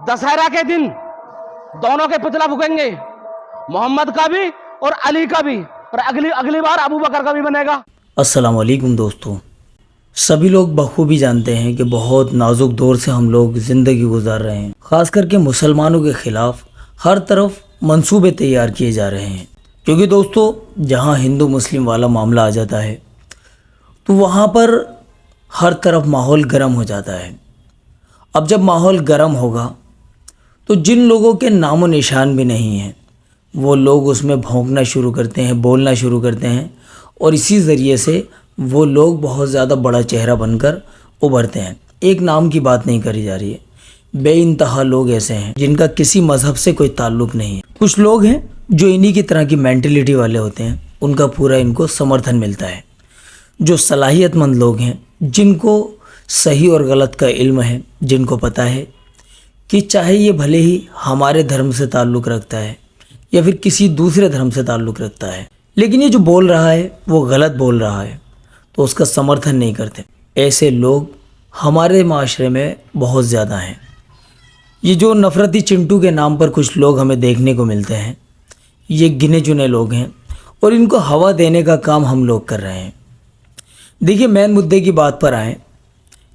दशहरा के दिन दोनों के पुतला फूकेंगे, मोहम्मद का भी और अली का भी, और अगली बार अबू बकर का भी बनेगा। अस्सलाम वालेकुम दोस्तों, सभी लोग बखूबी जानते हैं कि बहुत नाजुक दौर से हम लोग ज़िंदगी गुजार रहे हैं। ख़ास करके मुसलमानों के ख़िलाफ़ हर तरफ मंसूबे तैयार किए जा रहे हैं, क्योंकि दोस्तों जहां हिंदू मुस्लिम वाला मामला आ जाता है तो वहां पर हर तरफ माहौल गर्म हो जाता है। अब जब माहौल गर्म होगा तो जिन लोगों के नामो निशान भी नहीं हैं वो लोग उसमें भौंकना शुरू करते हैं, बोलना शुरू करते हैं, और इसी ज़रिए से वो लोग बहुत ज़्यादा बड़ा चेहरा बनकर उभरते हैं। एक नाम की बात नहीं करी जा रही है, बेइंतहा लोग ऐसे हैं जिनका किसी मज़हब से कोई ताल्लुक़ नहीं है। कुछ लोग हैं जो इन्हीं की तरह की मेंटलिटी वाले होते हैं, उनका पूरा इनको समर्थन मिलता है। जो सलाहियतमंद लोग हैं, जिनको सही और गलत का इल्म है, जिनको पता है कि चाहे ये भले ही हमारे धर्म से ताल्लुक़ रखता है या फिर किसी दूसरे धर्म से ताल्लुक़ रखता है, लेकिन ये जो बोल रहा है वो गलत बोल रहा है, तो उसका समर्थन नहीं करते। ऐसे लोग हमारे माशरे में बहुत ज़्यादा हैं। ये जो नफ़रती चिंटू के नाम पर कुछ लोग हमें देखने को मिलते हैं, ये गिने चुने लोग हैं और इनको हवा देने का काम हम लोग कर रहे हैं। देखिए, मेन मुद्दे की बात पर आएँ।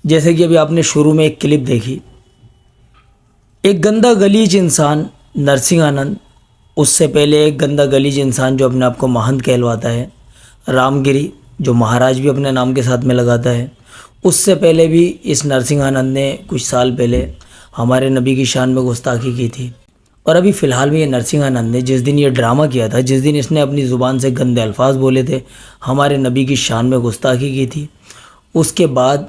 जैसे कि अभी आपने शुरू में एक क्लिप देखी, एक गंदा गलीज इंसान नरसिंह आनंद, उससे पहले एक गंदा गलीज इंसान जो अपने आप को महंत कहलवाता है, रामगिरी, जो महाराज भी अपने नाम के साथ में लगाता है। उससे पहले भी इस नरसिंह आनंद ने कुछ साल पहले हमारे नबी की शान में गुस्ताखी की थी। और अभी फ़िलहाल में ये नरसिंह आनंद ने जिस दिन ये ड्रामा किया था, जिस दिन इसने अपनी ज़ुबान से गंदे अल्फाज बोले थे, हमारे नबी की शान में गुस्ताखी की थी, उसके बाद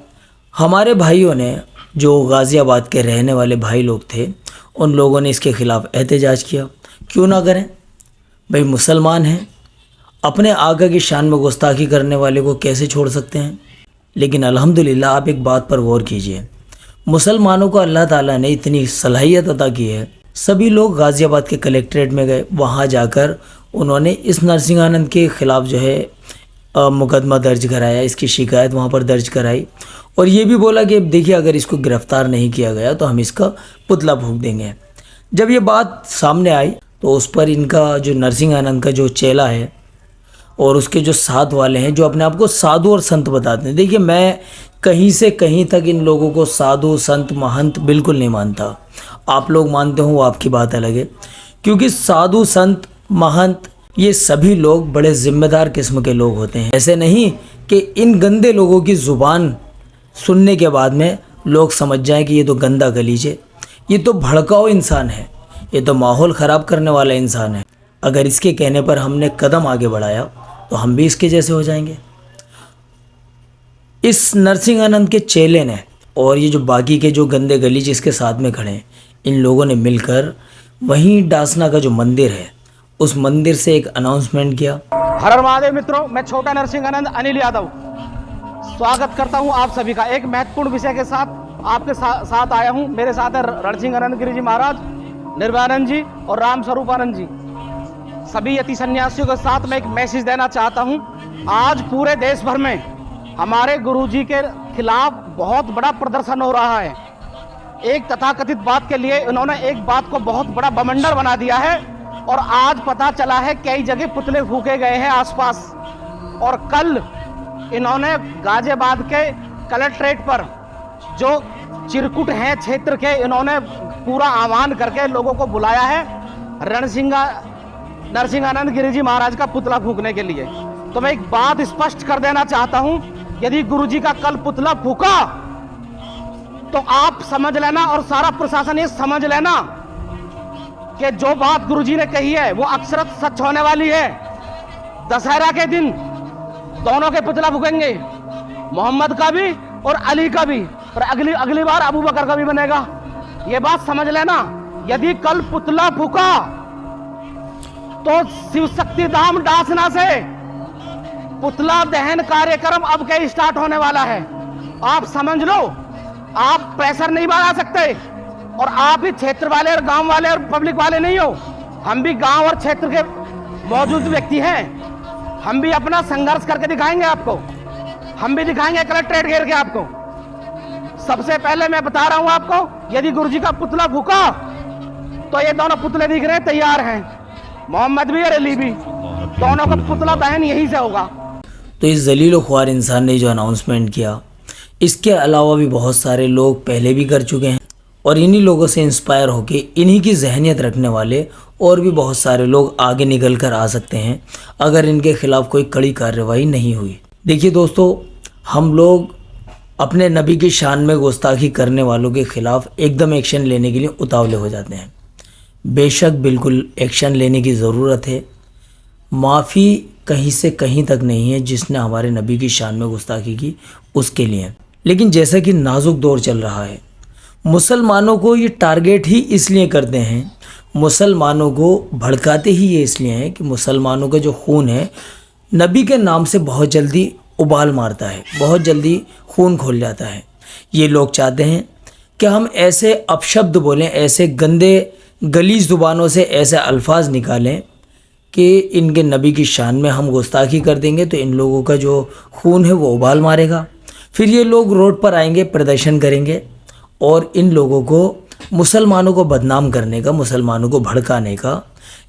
हमारे भाइयों ने, जो गाज़ियाबाद के रहने वाले भाई लोग थे, उन लोगों ने इसके ख़िलाफ़ एहतजाज किया। क्यों ना करें भाई, मुसलमान हैं, अपने आका की शान में गुस्ताखी करने वाले को कैसे छोड़ सकते हैं। लेकिन अल्हम्दुलिल्लाह आप एक बात पर गौर कीजिए, मुसलमानों को अल्लाह ताला ने इतनी सलाहियत अता की है। सभी लोग गाज़ियाबाद के कलेक्ट्रेट में गए, वहाँ जाकर उन्होंने इस नरसिंह आनंद के ख़िलाफ़ जो है मुकदमा दर्ज कराया, इसकी शिकायत वहाँ पर दर्ज कराई, और ये भी बोला कि देखिए अगर इसको गिरफ़्तार नहीं किया गया तो हम इसका पुतला फूंक देंगे। जब ये बात सामने आई तो उस पर इनका जो नरसिंह आनंद का जो चेला है और उसके जो साथ वाले हैं, जो अपने आप को साधु और संत बताते हैं। देखिए, मैं कहीं से कहीं तक इन लोगों को साधु संत महंत बिल्कुल नहीं मानता। आप लोग मानते हो वो आपकी बात अलग है, क्योंकि साधु संत महंत ये सभी लोग बड़े ज़िम्मेदार किस्म के लोग होते हैं। ऐसे नहीं कि इन गंदे लोगों की ज़ुबान सुनने के बाद में लोग समझ जाएं कि ये तो गंदा गलीज है, ये तो भड़काऊ इंसान है, ये तो माहौल ख़राब करने वाला इंसान है। अगर इसके कहने पर हमने कदम आगे बढ़ाया तो हम भी इसके जैसे हो जाएंगे। इस नरसिंह आनंद के चेले ने और ये जो बाकी के जो गंदे गलीज इसके साथ में खड़े हैं, इन लोगों ने मिलकर वहीं डासना का जो मंदिर है, उस मंदिर से एक अनाउंसमेंट किया। हर हर महादेव मित्रों, मैं छोटा नरसिंह आनंद अनिल यादव स्वागत करता हूं आप सभी का एक महत्वपूर्ण विषय के साथ आपके साथ आया हूं। मेरे साथ है रणसिंह आनंद गिरी जी महाराज, निर्भयानंद जी और राम स्वरूपानंद जी, सभी यति सन्यासियों के साथ मैं एक मैसेज देना चाहता हूं। आज पूरे देश भर में हमारे गुरुजी के खिलाफ बहुत बड़ा प्रदर्शन हो रहा है। एक तथाकथित बात के लिए इन्होंने एक बात को बहुत बड़ा बमंडर बना दिया है, और आज पता चला है कई जगह पुतले फूके गए हैं आसपास। और कल इन्होंने गाजियाबाद के कलेक्ट्रेट पर जो चिरकुट हैं क्षेत्र के, इन्होंने पूरा आह्वान करके लोगों को बुलाया है नरसिंह आनंद गिरी जी महाराज का पुतला फूकने के लिए। तो मैं एक बात स्पष्ट कर देना चाहता हूं, यदि गुरुजी का कल पुतला फूका तो आप समझ लेना और सारा प्रशासन ये समझ लेना कि जो बात गुरुजी ने कही है वो अक्षरत सच होने वाली है। दशहरा के दिन दोनों के पुतला फूकेंगे, मोहम्मद का भी और अली का भी, और अगली बार अबू बकर का भी बनेगा। ये बात समझ लेना। यदि कल पुतला फूका तो शिव शक्ति धाम डासना से पुतला दहन कार्यक्रम अब के स्टार्ट होने वाला है। आप समझ लो, आप प्रेशर नहीं बढ़ा सकते, और आप ही क्षेत्र वाले और गांव वाले और पब्लिक वाले नहीं हो। हम भी गांव और क्षेत्र के मौजूद व्यक्ति हैं, हम भी अपना संघर्ष करके दिखाएंगे आपको, हम भी दिखाएंगे कलेक्ट्रेट घेर के आपको। सबसे पहले मैं बता रहा हूं आपको, यदि गुरुजी का पुतला फूका तो ये दोनों पुतले दिख रहे हैं तैयार हैं, मोहम्मद भी और अली भी, दोनों का पुतला दहन यहीं से होगा। तो इस जलील ख्वार इंसान ने जो अनाउंसमेंट किया, इसके अलावा भी बहुत सारे लोग पहले भी कर चुके हैं और इन्हीं लोगों से इंस्पायर होके इन्हीं की जहनियत रखने वाले और भी बहुत सारे लोग आगे निकल कर आ सकते हैं अगर इनके खिलाफ कोई कड़ी कार्रवाई नहीं हुई। देखिए दोस्तों, हम लोग अपने नबी की शान में गुस्ताखी करने वालों के खिलाफ एकदम एक्शन लेने के लिए उतावले हो जाते हैं। बेशक बिल्कुल एक्शन लेने की ज़रूरत है, माफ़ी कहीं से कहीं तक नहीं है जिसने हमारे नबी की शान में गुस्ताखी की उसके लिए। लेकिन जैसा कि नाजुक दौर चल रहा है, मुसलमानों को ये टारगेट ही इसलिए करते हैं, मुसलमानों को भड़काते ही ये इसलिए हैं कि मुसलमानों का जो खून है नबी के नाम से बहुत जल्दी उबाल मारता है, बहुत जल्दी खून खोल जाता है। ये लोग चाहते हैं कि हम ऐसे अपशब्द बोलें, ऐसे गंदे गलीज ज़ुबानों से ऐसे अल्फाज निकालें कि इनके नबी की शान में हम गुस्ताखी कर देंगे तो इन लोगों का जो खून है वो उबाल मारेगा। फिर ये लोग रोड पर आएंगे, प्रदर्शन करेंगे और इन लोगों को मुसलमानों को बदनाम करने का, मुसलमानों को भड़काने का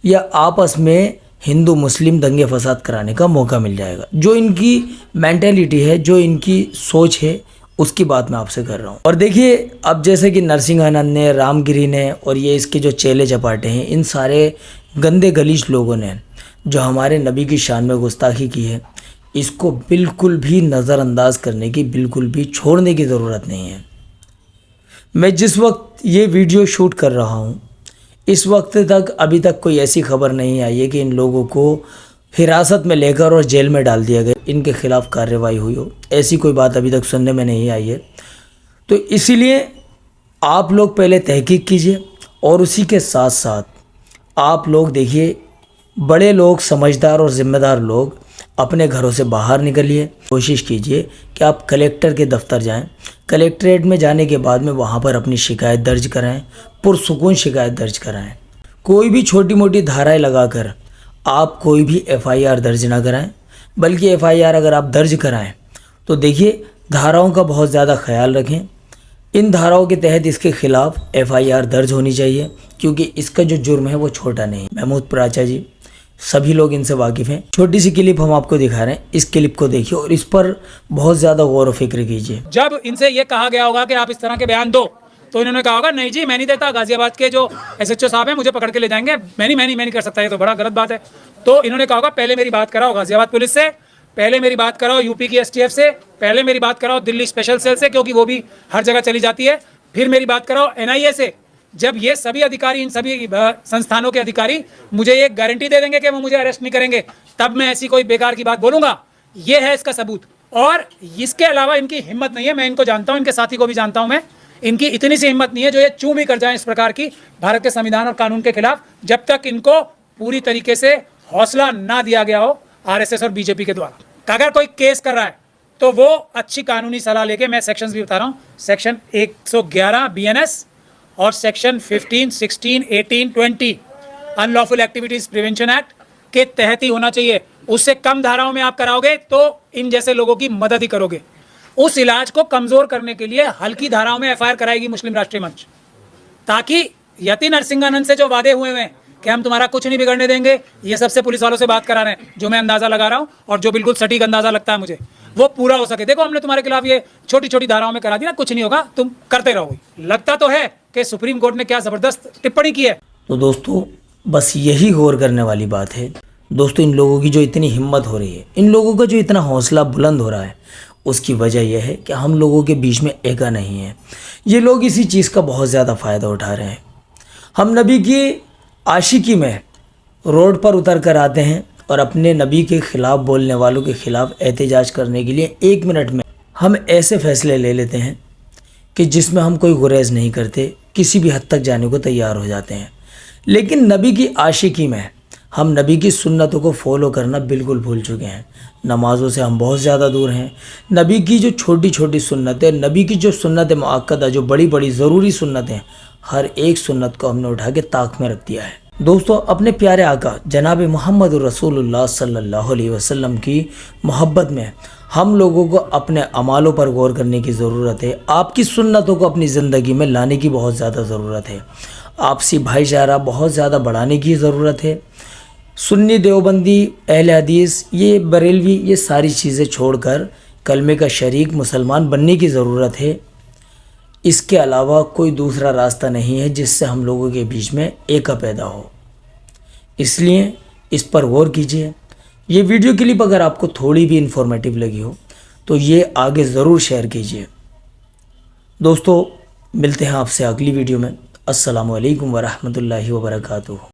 या आपस में हिंदू मुस्लिम दंगे फसाद कराने का मौका मिल जाएगा। जो इनकी मेंटेलिटी है, जो इनकी सोच है, उसकी बात मैं आपसे कर रहा हूँ। और देखिए, अब जैसे कि नरसिंहानंद ने, रामगिरी ने और ये इसके जो चेले चपाटे हैं, इन सारे गंदे गलीज लोगों ने जो हमारे नबी की शान में गुस्ताखी की है, इसको बिल्कुल भी नज़रअंदाज करने की, बिल्कुल भी छोड़ने की ज़रूरत नहीं है। मैं जिस वक्त ये वीडियो शूट कर रहा हूँ, इस वक्त तक अभी तक कोई ऐसी खबर नहीं आई है कि इन लोगों को हिरासत में लेकर और जेल में डाल दिया गया, इनके खिलाफ़ कार्रवाई हुई हो, ऐसी कोई बात अभी तक सुनने में नहीं आई है। तो इसीलिए आप लोग पहले तहकीक कीजिए और उसी के साथ साथ आप लोग देखिए, बड़े लोग, समझदार और ज़िम्मेदार लोग अपने घरों से बाहर निकलिए। कोशिश कीजिए कि आप कलेक्टर के दफ्तर जाएं, कलेक्ट्रेट में जाने के बाद में वहाँ पर अपनी शिकायत दर्ज कराएं, पुरसुकून शिकायत दर्ज कराएं। कोई भी छोटी मोटी धाराएं लगाकर आप कोई भी एफआईआर दर्ज ना कराएं, बल्कि एफआईआर अगर आप दर्ज कराएं तो देखिए, धाराओं का बहुत ज़्यादा ख्याल रखें। इन धाराओं के तहत इसके खिलाफ एफआईआर दर्ज होनी चाहिए, क्योंकि इसका जो जुर्म है वो छोटा नहीं। महमूद प्राचा जी, सभी लोग इनसे वाकिफ़ हैं। छोटी सी क्लिप हम आपको दिखा रहे हैं, इस क्लिप को देखिए और इस पर बहुत ज़्यादा गौर व फिक्र कीजिए। जब इनसे ये कहा गया होगा कि आप इस तरह के बयान दो, तो इन्होंने कहा होगा नहीं जी, मैं नहीं देता, गाजियाबाद के जो एसएचओ साहब हैं मुझे पकड़ के ले जाएंगे, मैं नहीं कर सकता, ये तो बड़ा गलत बात है। तो इन्होंने कहा होगा पहले मेरी बात कराओ गाजियाबाद पुलिस से, पहले मेरी बात कराओ यूपी की एसटीएफ से, पहले मेरी बात कराओ दिल्ली स्पेशल सेल से, क्योंकि वो भी हर जगह चली जाती है, फिर मेरी बात कराओ एनआईए से। जब ये सभी अधिकारी, इन सभी संस्थानों के अधिकारी मुझे ये गारंटी दे देंगे कि वो मुझे अरेस्ट नहीं करेंगे, तब मैं ऐसी कोई बेकार की बात बोलूँगा। ये है इसका सबूत। और इसके अलावा इनकी हिम्मत नहीं है, मैं इनको जानता हूँ, इनके साथी को भी जानता हूँ मैं, इनकी इतनी सी हिम्मत नहीं है जो ये चूं भी कर जाए इस प्रकार की भारत के संविधान और कानून के खिलाफ, जब तक इनको पूरी तरीके से हौसला ना दिया गया हो आरएसएस और बीजेपी के द्वारा। अगर कोई केस कर रहा है तो वो अच्छी कानूनी सलाह लेके, मैं सेक्शंस भी बता रहा हूँ, सेक्शन 111 बीएनएस और section 15, 16, 18, 20 unlawful activities prevention act के तहत ही होना चाहिए। उससे कम धाराओं में आप कराओगे तो इन जैसे लोगों की मदद ही करोगे। उस इलाज को कमजोर करने के लिए हल्की धाराओं में एफआईआर कराएगी मुस्लिम राष्ट्रीय मंच, ताकि यति नरसिंहानंद से जो वादे हुए हैं कि हम तुम्हारा कुछ नहीं बिगड़ने देंगे, ये सबसे पुलिस वालों से बात करा रहे हैं, जो मैं अंदाजा लगा रहा हूँ और जो बिल्कुल सटीक अंदाजा लगता है मुझे, वो पूरा हो सके। देखो, हमने तुम्हारे खिलाफ ये छोटी छोटी धाराओं में करा दी ना, कुछ नहीं होगा, तुम करते रहोगे। लगता तो है कि सुप्रीम कोर्ट ने क्या जबरदस्त टिप्पणी की है। तो दोस्तों, बस यही गौर करने वाली बात है दोस्तों, इन लोगों की जो इतनी हिम्मत हो रही है, इन लोगों का जो इतना हौसला बुलंद हो रहा है, उसकी वजह यह है कि हम लोगों के बीच में एका नहीं है। ये लोग इसी चीज़ का बहुत ज़्यादा फ़ायदा उठा रहे हैं। हम नबी की आशिकी में रोड पर उतर कर आते हैं और अपने नबी के ख़िलाफ़ बोलने वालों के ख़िलाफ़ एहतजाज करने के लिए 1 मिनट में हम ऐसे फ़ैसले ले लेते हैं कि जिसमें हम कोई गुरेज़ नहीं करते, किसी भी हद तक जाने को तैयार हो जाते हैं। लेकिन नबी की आशिकी में हम नबी की सुन्नतों को फॉलो करना बिल्कुल भूल चुके हैं। नमाज़ों से हम बहुत ज़्यादा दूर हैं। नबी की जो छोटी छोटी सुन्नतें, नबी की जो सुन्नत मुअक्कदा, जो बड़ी बड़ी ज़रूरी सुन्नतें, हर एक सुन्नत को हमने उठा के ताक में रख दिया है। दोस्तों, अपने प्यारे आका जनाब मोहम्मद रसूलुल्लाह सल्लल्लाहु अलैहि वसल्लम की मोहब्बत में हम लोगों को अपने अमालों पर गौर करने की ज़रूरत है। आपकी सुन्नतों को अपनी ज़िंदगी में लाने की बहुत ज़्यादा ज़रूरत है। आपसी भाईचारा बहुत ज़्यादा बढ़ाने की ज़रूरत है। सुन्नी, देवबंदी, अहले हदीस, ये बरेलवी, ये सारी चीज़ें छोड़कर कलमे का शरीक मुसलमान बनने की ज़रूरत है। इसके अलावा कोई दूसरा रास्ता नहीं है जिससे हम लोगों के बीच में एकता पैदा हो। इसलिए इस पर गौर कीजिए। ये वीडियो क्लिप अगर आपको थोड़ी भी इन्फॉर्मेटिव लगी हो तो ये आगे ज़रूर शेयर कीजिए। दोस्तों, मिलते हैं आपसे अगली वीडियो में। अस्सलामु अलैकुम वरहमतुल्लाहि वबरकातुहू।